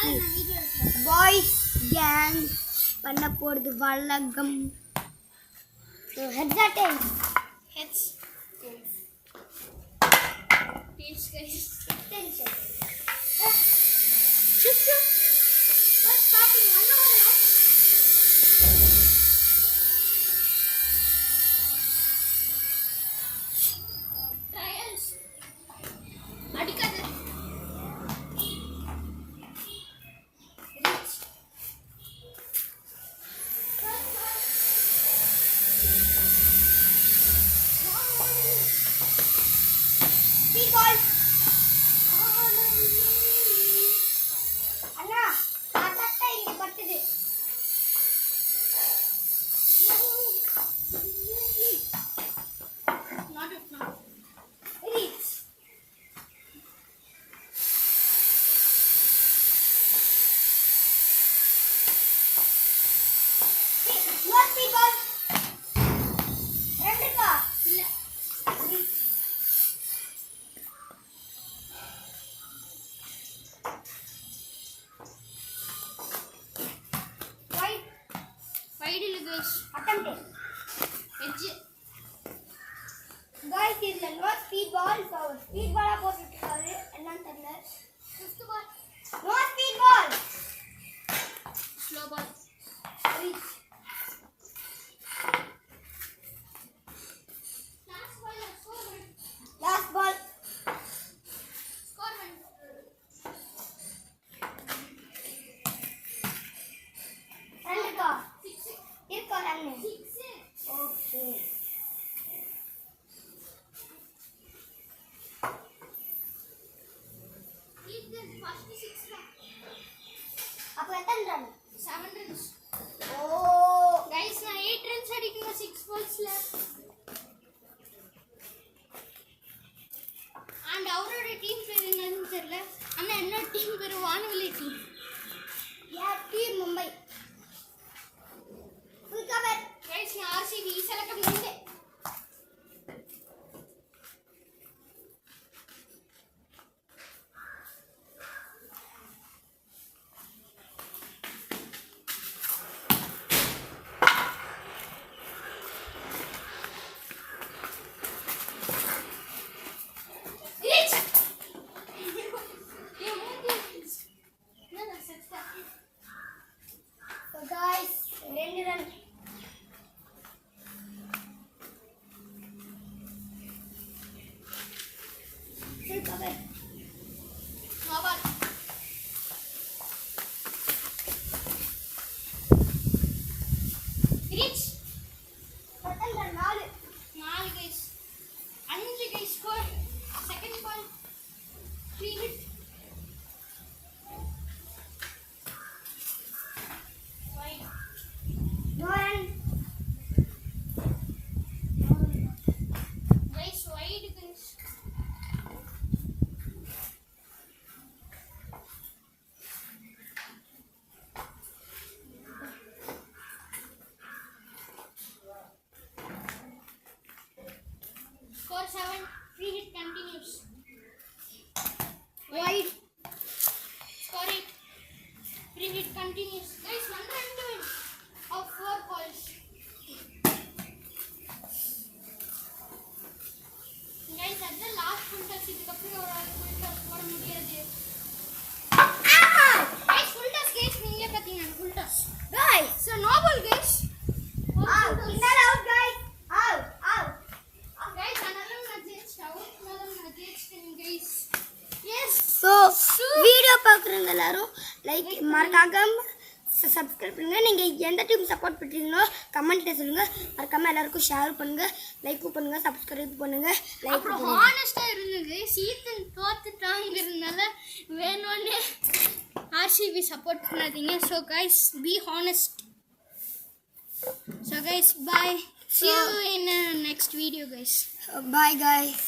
இன்னைக்கு boys gang பண்ண போகிறது வழக்கம். Heads or tails? Heads. Please guys. First starting 1 hour now. Trials. அடிக்காத. Reach. Speed ball. அண்ணா அட்டட்ட இங்க பட்டுது. Not it now. Reach. No speed ball. ரெண்டுக்கா இல்ல. reach. Wide. Wide இல்ல guys. Attempt. Edge. Guys, இதுல no speed ball. Speed ball போட்டுட்டாரு. என்னன்னு தெரியல. Fifth ball. No speed ball. Slow ball. Reach. Last ball. Score one. Last ball. Score one. ரெண்டுக்கா Six. இருக்கா run. Six. Okay. Is the first six run. அப்ப எத்தனை run? 7 runs. ஓ Guys, நான் 8 runs அடிக்கணும் 6 ballsல. And அவரோட team பேர் என்னன்னு தெரியல. ஆனா என்னோட டீம் பேர் வானவெளி டீம். யார் team Mumbai. Full cover. Guys, நான் RCB செலக்ட் பண்ணிட்டேன். Reach. So guys, ரெண்டு ரன். Full cover. Reach. எத்தனை run? 4. 4 guys. 5 guys score. Second ball. 3 hit. Wide. No run. Guys, wide guys. Score 7. 3 hit continues. Wide. Score 8. 3 hit continues. Guys, 1 run to win of 4 balls. Guys, at the last full toss, இதுக்கப்புறம் ஒரு ஆள் full toss போட முடியாது. Guys, full toss guys, நீங்களே பார்த்தீங்கன்னா full toss. Guys. So, no ball guys. Out. Kinder out guys. Out. Out. Guys, another message. Out. Another message. Guys. Yes. So video பார்க்குறவங்க எல்லாரும் like மறக்காம சப்ஸ்கிரைப் பண்ணுங்க. நீங்கள் எந்த டீம் சப்போர்ட் பண்ணுறீங்களோ கமெண்ட்டில் சொல்லுங்கள். மறக்காமல் எல்லாருக்கும் ஷேர் பண்ணுங்கள், லைக்கும் பண்ணுங்கள், சப்ஸ்கிரைப் பண்ணுங்கள், லைக் அப்புறம் பண்ணுங்கள். ஹானஸ்டா இருந்தது. சீசன் தோத்துட்டாங்கிறதுனால வேணும்னே ஆர்சிபி சப்போர்ட் பண்ணாதீங்க. So guys, be honest. So guys, bye. See you in next video guys. Bye guys.